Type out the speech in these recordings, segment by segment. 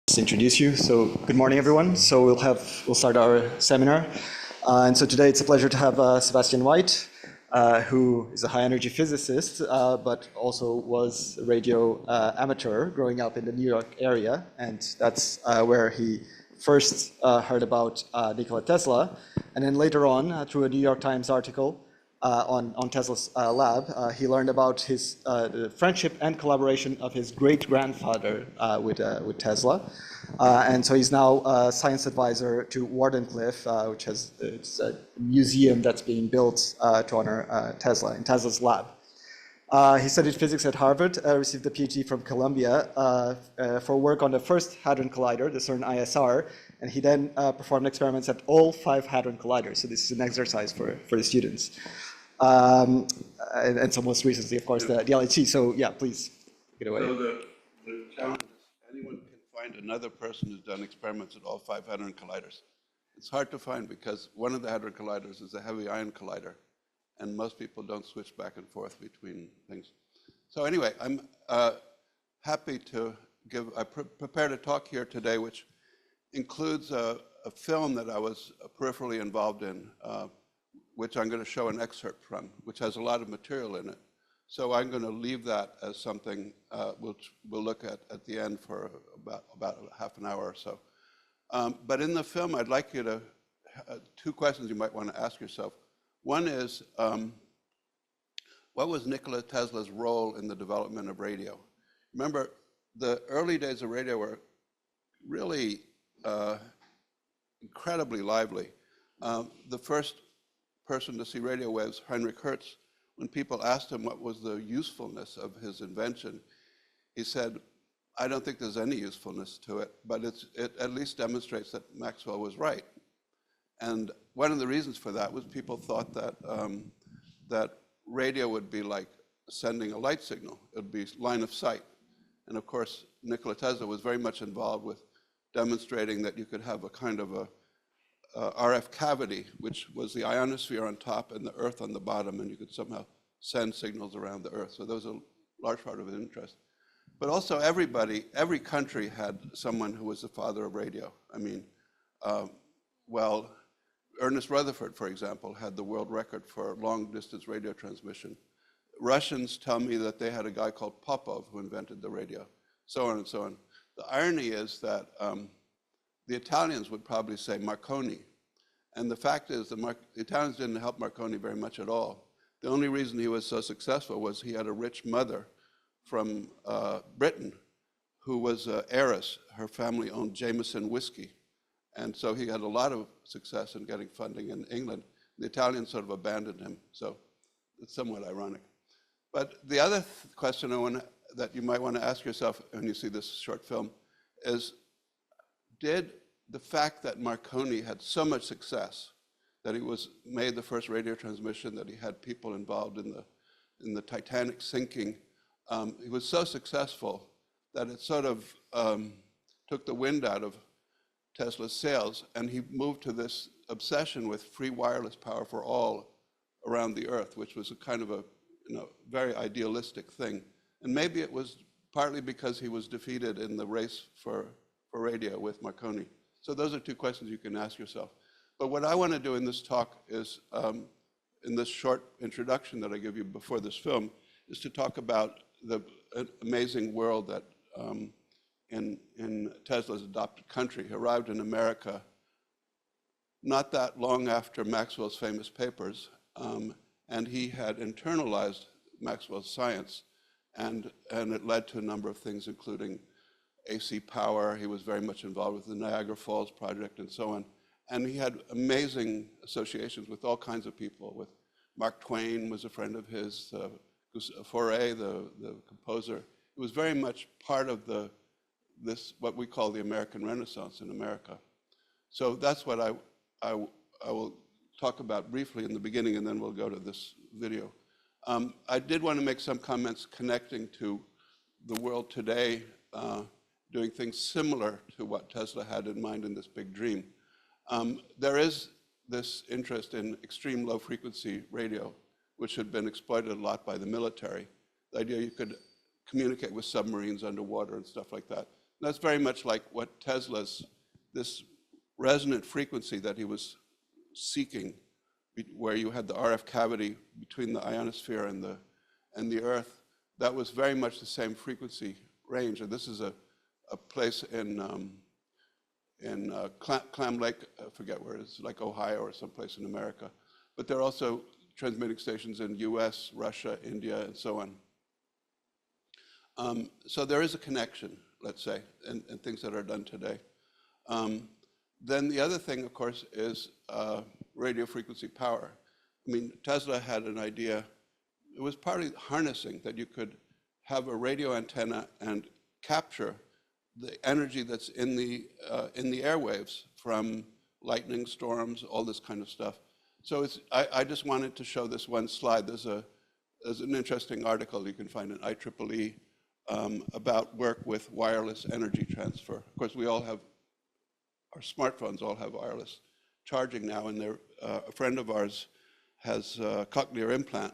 Just introduce you. So good morning, everyone. So we'll start our seminar. And so today it's a pleasure to have Sebastian White, who is a high energy physicist, but also was a radio amateur growing up in the New York area. And that's where he first heard about Nikola Tesla. And then later on, through a New York Times article on Tesla's lab, he learned about his the friendship and collaboration of his great-grandfather with Tesla. And so he's now a science advisor to Wardenclyffe, which it's a museum that's being built to honor Tesla in Tesla's lab. He studied physics at Harvard, received a PhD from Columbia for work on the first Hadron Collider, the CERN ISR, and he then performed experiments at all 5 Hadron Colliders. So this is an exercise for the students. And so most recently, of course, the LHC. So yeah, please, get away. So the challenge is anyone can find another person who's done experiments at all 5 Hadron Colliders. It's hard to find because one of the Hadron Colliders is a heavy ion collider, and most people don't switch back and forth between things. So anyway, I'm happy to prepared a talk here today, which includes a film that I was peripherally involved in, which I'm going to show an excerpt from, which has a lot of material in it. So I'm going to leave that as something which we'll look at the end for about half an hour or so. But in the film, I'd like you to, 2 questions you might want to ask yourself. One is, what was Nikola Tesla's role in the development of radio? Remember, the early days of radio were really incredibly lively. The first person to see radio waves, Heinrich Hertz, when people asked him what was the usefulness of his invention, he said, I don't think there's any usefulness to it, but it at least demonstrates that Maxwell was right. And one of the reasons for that was people thought that, that radio would be like sending a light signal. It would be line of sight. And of course, Nikola Tesla was very much involved with demonstrating that you could have a kind of a RF cavity, which was the ionosphere on top and the Earth on the bottom, and you could somehow send signals around the Earth. So that was a large part of his interest. But also every country had someone who was the father of radio. I mean, well, Ernest Rutherford, for example, had the world record for long-distance radio transmission. Russians tell me that they had a guy called Popov who invented the radio, so on and so on. The irony is that the Italians would probably say Marconi. And the fact is that the Italians didn't help Marconi very much at all. The only reason he was so successful was he had a rich mother from Britain who was an heiress. Her family owned Jameson whiskey. And so he had a lot of success in getting funding in England. The Italians sort of abandoned him, so it's somewhat ironic. But the other question that you might want to ask yourself when you see this short film is, did the fact that Marconi had so much success, that he made the first radio transmission, that he had people involved in the Titanic sinking, he was so successful that it sort of took the wind out of Tesla's sails, and he moved to this obsession with free wireless power for all around the Earth, which was a kind of a very idealistic thing. And maybe it was partly because he was defeated in the race for radio with Marconi. So those are 2 questions you can ask yourself. But what I want to do in this talk is, in this short introduction that I give you before this film, is to talk about the amazing world that in Tesla's adopted country. He arrived in America not that long after Maxwell's famous papers, and he had internalized Maxwell's science, and it led to a number of things, including AC power. He was very much involved with the Niagara Falls project and so on. And he had amazing associations with all kinds of people. With Mark Twain was a friend of his, Fauré, the composer. It was very much part of this what we call the American Renaissance in America. So that's what I will talk about briefly in the beginning, and then we'll go to this video. I did want to make some comments connecting to the world today, doing things similar to what Tesla had in mind in this big dream. There is this interest in extreme low frequency radio, which had been exploited a lot by the military. The idea you could communicate with submarines underwater and stuff like that. That's very much like what this resonant frequency that he was seeking, where you had the RF cavity between the ionosphere and the Earth. That was very much the same frequency range. And this is a place in Clam Lake, I forget where it is, like Ohio or someplace in America. But there are also transmitting stations in US, Russia, India, and so on. So there is a connection, let's say, in things that are done today. Then the other thing, of course, is radio frequency power. I mean, Tesla had an idea. It was partly harnessing, that you could have a radio antenna and capture the energy that's in the airwaves from lightning storms, all this kind of stuff. So I just wanted to show this one slide. There's an interesting article you can find in IEEE about work with wireless energy transfer. Of course, our smartphones all have wireless charging now, and a friend of ours has a cochlear implant,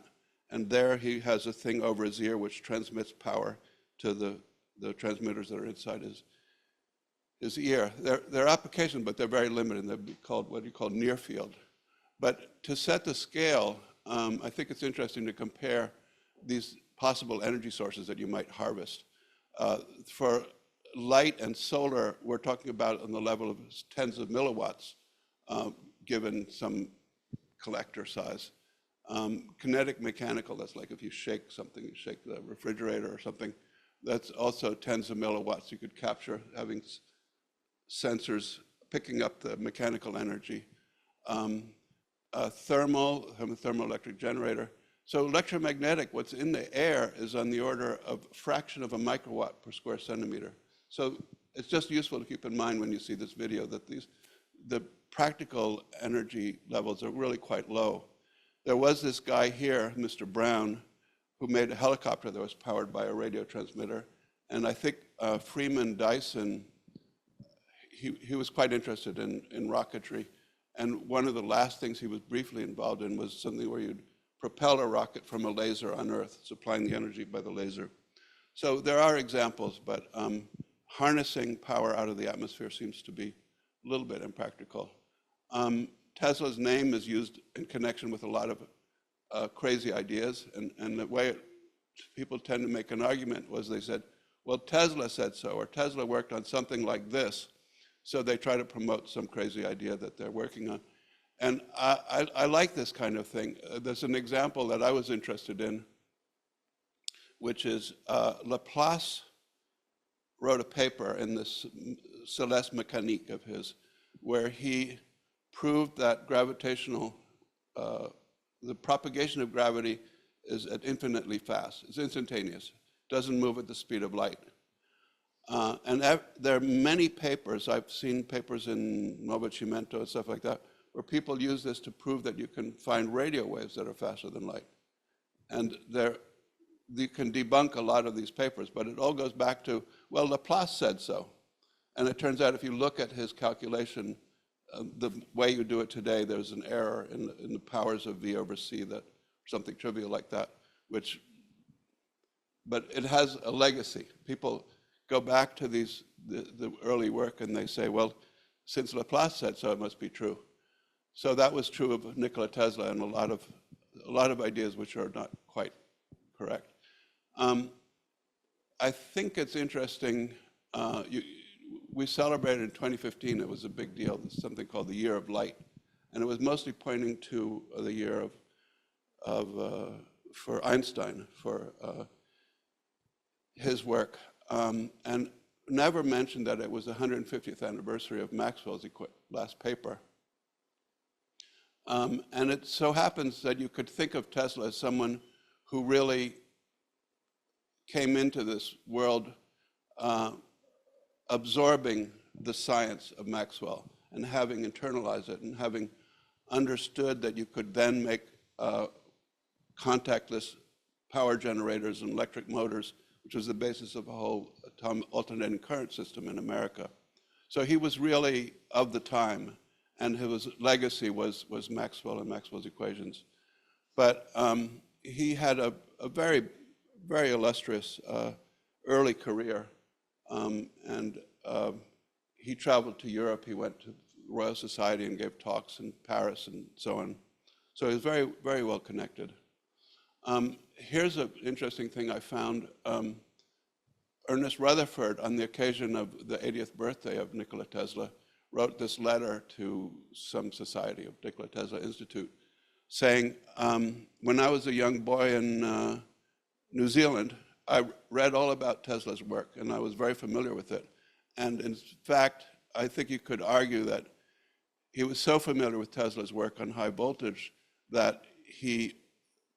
and there he has a thing over his ear which transmits power to the transmitters that are inside his ear. They're applications, but they're very limited. They're called what you call near field. But to set the scale, I think it's interesting to compare these possible energy sources that you might harvest. For light and solar, we're talking about on the level of tens of milliwatts, given some collector size. Kinetic mechanical, that's like if you shake something, you shake the refrigerator or something, that's also tens of milliwatts you could capture, having sensors picking up the mechanical energy. Thermoelectric generator. So electromagnetic, what's in the air is on the order of a fraction of a microwatt per square centimeter. So it's just useful to keep in mind when you see this video that the practical energy levels are really quite low. There was this guy here, Mr. Brown, who made a helicopter that was powered by a radio transmitter. And I think Freeman Dyson, he was quite interested in rocketry. And one of the last things he was briefly involved in was something where you'd propel a rocket from a laser on Earth, supplying the energy by the laser. So there are examples, but harnessing power out of the atmosphere seems to be a little bit impractical. Tesla's name is used in connection with a lot of crazy ideas, and the way people tend to make an argument was they said, well, Tesla said so, or Tesla worked on something like this, so they try to promote some crazy idea that they're working on. And I like this kind of thing. There's an example that I was interested in, which is Laplace wrote a paper in this Céleste Mécanique of his, where he proved that the propagation of gravity is at infinitely fast. It's instantaneous. Doesn't move at the speed of light. And there are many papers, I've seen papers in Novecimento and stuff like that, where people use this to prove that you can find radio waves that are faster than light. And you can debunk a lot of these papers, but it all goes back to, well, Laplace said so. And it turns out if you look at his calculation, the way you do it today, there's an error in the powers of V over C, something trivial like that, but it has a legacy. People go back to the early work and they say, well, since Laplace said so, it must be true. So that was true of Nikola Tesla and a lot of ideas which are not quite correct. I think it's interesting. We celebrated in 2015. It was a big deal. It's something called the Year of Light, and it was mostly pointing to the year for Einstein, for his work, and never mentioned that it was the 150th anniversary of Maxwell's last paper. And it so happens that you could think of Tesla as someone who really came into this world absorbing the science of Maxwell and having internalized it and having understood that you could then make contactless power generators and electric motors, which was the basis of a whole alternating current system in America. So he was really of the time, and his legacy was Maxwell and Maxwell's equations. But he had a very, very illustrious early career. And he traveled to Europe. He went to the Royal Society and gave talks in Paris and so on. So he was very, very well connected. Here's an interesting thing I found. Ernest Rutherford, on the occasion of the 80th birthday of Nikola Tesla, wrote this letter to some society of Nikola Tesla Institute saying, when I was a young boy in New Zealand, I read all about Tesla's work and I was very familiar with it. And in fact, I think you could argue that he was so familiar with Tesla's work on high voltage that he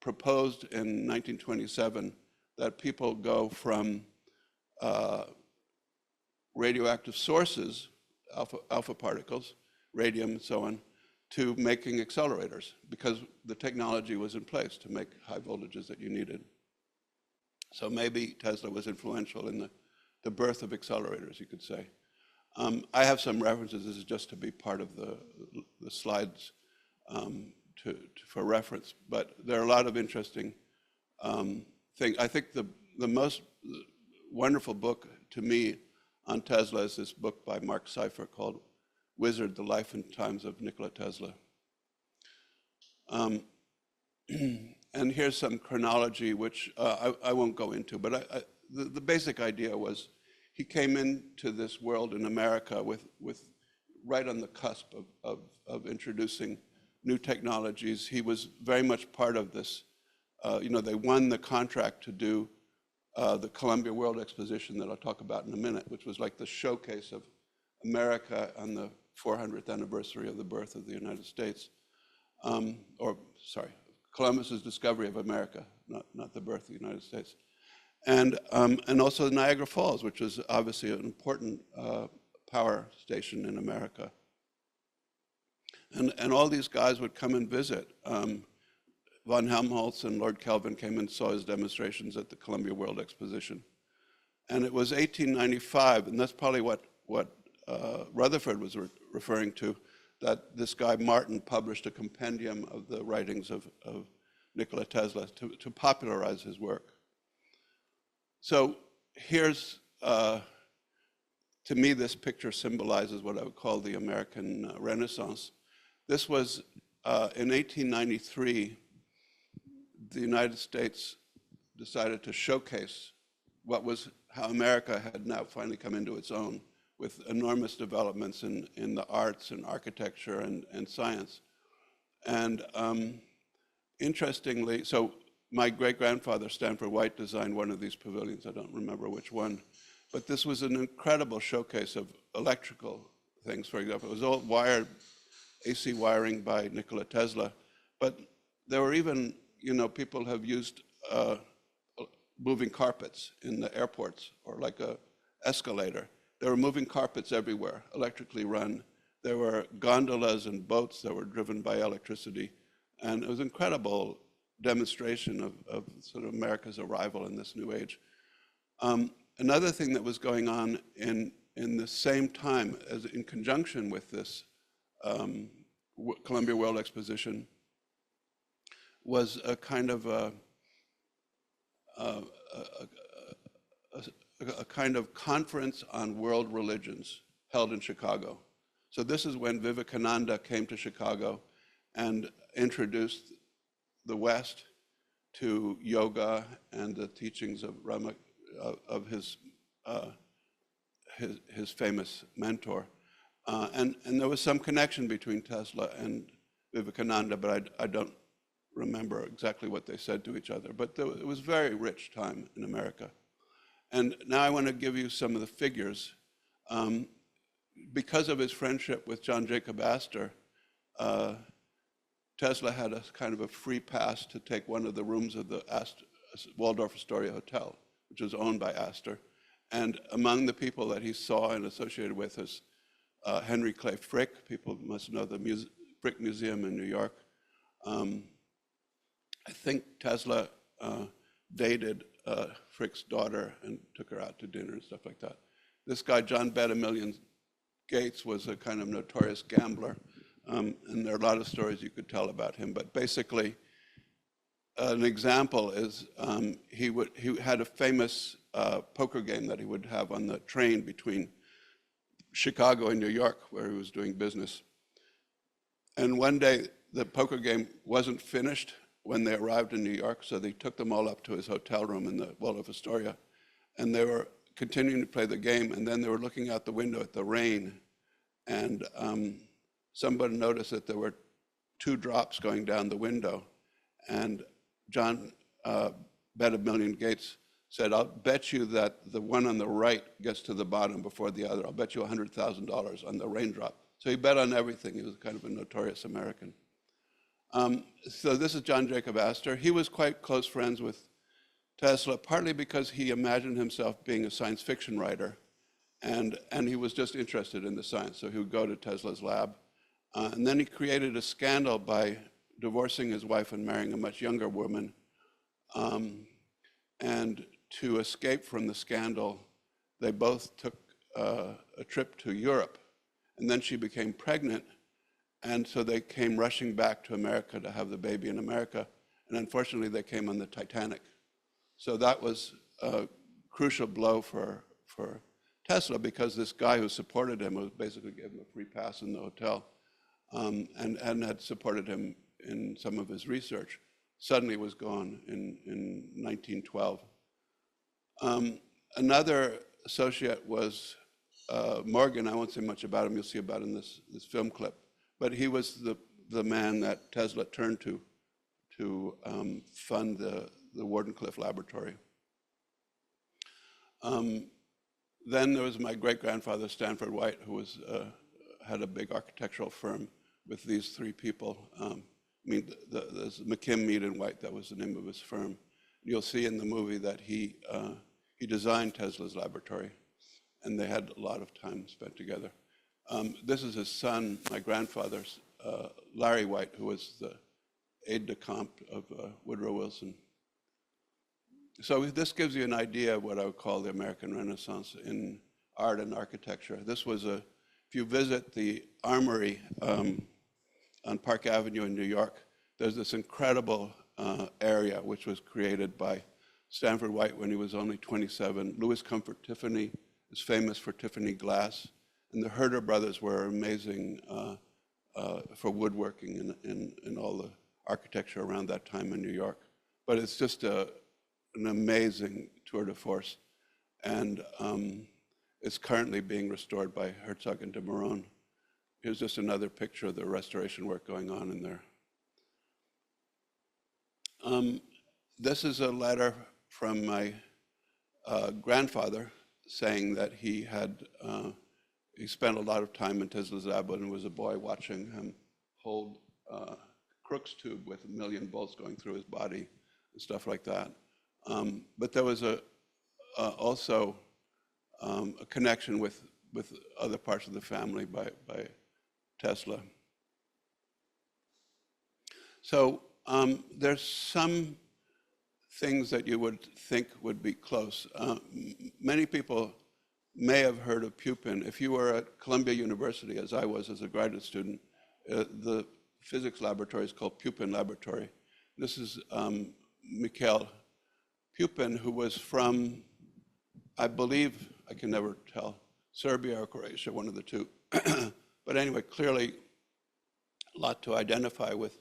proposed in 1927 that people go from radioactive sources, alpha particles, radium and so on, to making accelerators because the technology was in place to make high voltages that you needed. So maybe Tesla was influential in the birth of accelerators, you could say. I have some references. This is just to be part of the slides for reference, but there are a lot of interesting things. I think the most wonderful book to me on Tesla is this book by Mark Twain called Wizard, The Life and Times of Nikola Tesla. And here's some chronology, which I won't go into, but the basic idea was he came into this world in America with right on the cusp of introducing new technologies. He was very much part of this. They won the contract to do the Columbia World Exposition that I'll talk about in a minute, which was like the showcase of America on the 400th anniversary of the birth of the United States. Columbus's discovery of America, not the birth of the United States. And also Niagara Falls, which is obviously an important power station in America. And all these guys would come and visit. Von Helmholtz and Lord Kelvin came and saw his demonstrations at the Columbia World Exposition. And it was 1895, and that's probably what Rutherford was referring to, that this guy Martin published a compendium of the writings of Nikola Tesla to popularize his work. So here's, to me, this picture symbolizes what I would call the American Renaissance. This was, in 1893, the United States decided to showcase how America had now finally come into its own with enormous developments in the arts and architecture and science. And interestingly, so my great-grandfather, Stanford White, designed one of these pavilions. I don't remember which one. But this was an incredible showcase of electrical things, for example. It was all wired, AC wiring by Nikola Tesla. But there were even, people have used moving carpets in the airports, or like a escalator. There were moving carpets everywhere, electrically run. There were gondolas and boats that were driven by electricity. And it was an incredible demonstration of sort of America's arrival in this new age. Another thing that was going on in the same time, as in conjunction with this Columbia World Exposition, was a kind of a kind of conference on world religions held in Chicago. So this is when Vivekananda came to Chicago and introduced the West to yoga and the teachings of his famous mentor. And there was some connection between Tesla and Vivekananda, but I don't remember exactly what they said to each other. But it was a very rich time in America. And now I want to give you some of the figures. Because of his friendship with John Jacob Astor, Tesla had a kind of a free pass to take one of the rooms of the Waldorf Astoria Hotel, which was owned by Astor. And among the people that he saw and associated with is Henry Clay Frick. People must know the Frick Museum in New York. I think Tesla dated Frick's daughter and took her out to dinner and stuff like that. This guy, John Bedamillion Gates, was a kind of notorious gambler. And there are a lot of stories you could tell about him. But basically, an example is he had a famous poker game that he would have on the train between Chicago and New York, where he was doing business. And one day, the poker game wasn't finished when they arrived in New York, so they took them all up to his hotel room in the Waldorf Astoria, and they were continuing to play the game, and then they were looking out the window at the rain, and somebody noticed that there were 2 drops going down the window, and John bet $1 million said, "I'll bet you that the one on the right gets to the bottom before the other. I'll bet you $100,000 on the raindrop." So he bet on everything. He was kind of a notorious American. So this is John Jacob Astor. He was quite close friends with Tesla, partly because he imagined himself being a science fiction writer, and he was just interested in the science. So he would go to Tesla's lab. And then he created a scandal by divorcing his wife and marrying a much younger woman. And to escape from the scandal, they both took a trip to Europe. And then she became pregnant, and so they came rushing back to America to have the baby in America. And unfortunately, they came on the Titanic. So that was a crucial blow for Tesla, because this guy who supported him, was basically gave him a free pass in the hotel, and had supported him in some of his research, suddenly was gone in 1912. Another associate was Morgan. I won't say much about him. You'll see about him in this film clip. But he was the man that Tesla turned to fund the Wardenclyffe Laboratory. Then there was my great-grandfather, Stanford White, who had a big architectural firm with these 3 people. There's McKim, Mead, and White. That was the name of his firm. You'll see in the movie that he designed Tesla's laboratory, and they had a lot of time spent together. This is his son, my grandfather's, Larry White, who was the aide-de-camp of Woodrow Wilson. So this gives you an idea of what I would call the American Renaissance in art and architecture. This was if you visit the Armory on Park Avenue in New York, there's this incredible area which was created by Stanford White when he was only 27. Louis Comfort Tiffany is famous for Tiffany glass, and the Herder brothers were amazing for woodworking and all the architecture around that time in New York. But it's just an amazing tour de force, and it's currently being restored by Herzog and de Meuron. Here's just another picture of the restoration work going on in there. This is a letter from my grandfather saying that he spent a lot of time in Tesla's lab when he was a boy, watching him hold Crookes tube with 1 million bolts going through his body and stuff like that. But there was also a connection with other parts of the family by Tesla. So there's some things that you would think would be close. Many people may have heard of Pupin. If you were at Columbia University, as I was as a graduate student, the physics laboratory is called Pupin Laboratory. This is Mikhail Pupin, who was from, I believe, I can never tell, Serbia or Croatia, one of the two. But anyway, clearly a lot to identify with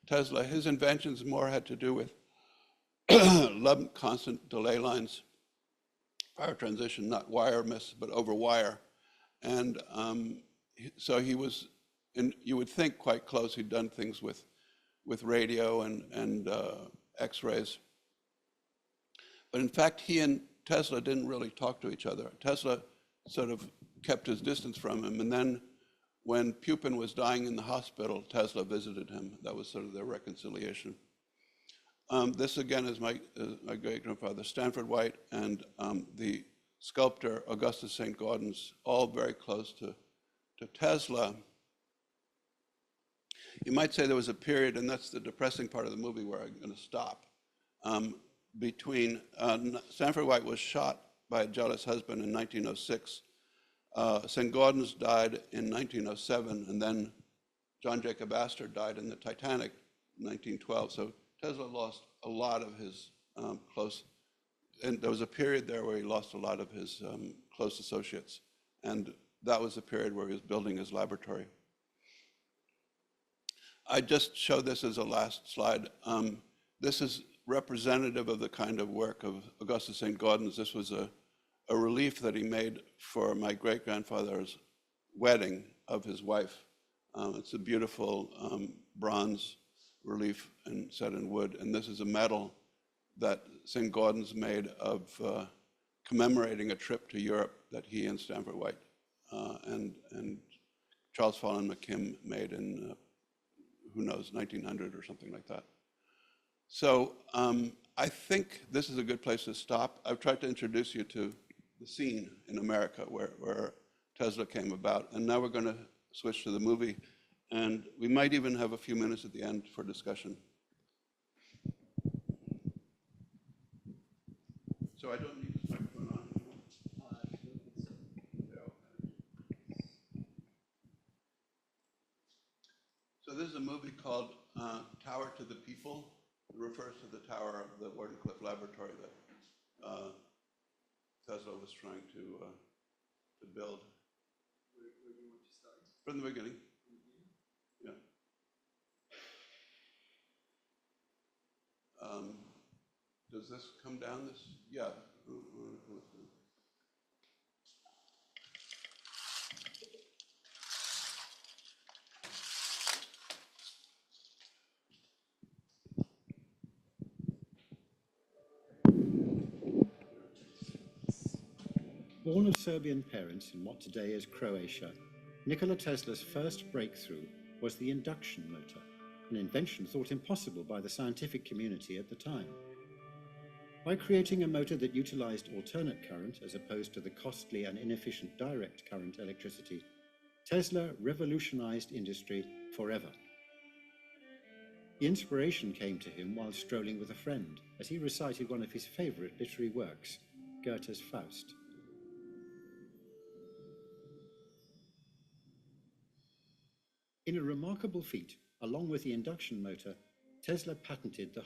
Tesla. His inventions more had to do with Lub constant delay lines, power transition, not wireless, but over wire. And so he was, you would think, quite close. He'd done things with radio and X-rays. But in fact, he and Tesla didn't really talk to each other. Tesla sort of kept his distance from him. And then when Pupin was dying in the hospital, Tesla visited him. That was sort of their reconciliation. This again is my great-grandfather, Stanford White, and the sculptor, Augustus St. Gaudens, all very close to Tesla. You might say there was a period, and that's the depressing part of the movie where I'm going to stop, between Stanford White was shot by a jealous husband in 1906. St. Gaudens died in 1907, and then John Jacob Astor died in the Titanic in 1912. So Tesla lost a lot of his close and there was a period there where he lost a lot of his close associates. And that was the period where he was building his laboratory. I just show this as a last slide. This is representative of the kind of work of Augustus St. Gaudens. This was a relief that he made for my great-grandfather's wedding of his wife. It's a beautiful bronze relief and set in wood. And this is a medal that St. Gaudens made of commemorating a trip to Europe that he and Stanford White and Charles Fallon McKim made in, who knows, 1900 or something like that. So I think this is a good place to stop. I've tried to introduce you to the scene in America where Tesla came about. And now we're going to switch to the movie. And we might even have a few minutes at the end for discussion. So I don't need this microphone on anymore. So this is a movie called Tower to the People. It refers to the tower of the Wardenclyffe Laboratory that Tesla was trying to build. Where do you want to start? From the beginning. Yeah. Does this come down? This? Yeah. Born of Serbian parents in what today is Croatia, Nikola Tesla's first breakthrough was the induction motor, an invention thought impossible by the scientific community at the time. By creating a motor that utilized alternate current as opposed to the costly and inefficient direct current electricity, Tesla revolutionized industry forever. The inspiration came to him while strolling with a friend as he recited one of his favorite literary works, Goethe's Faust. In a remarkable feat, along with the induction motor, Tesla patented the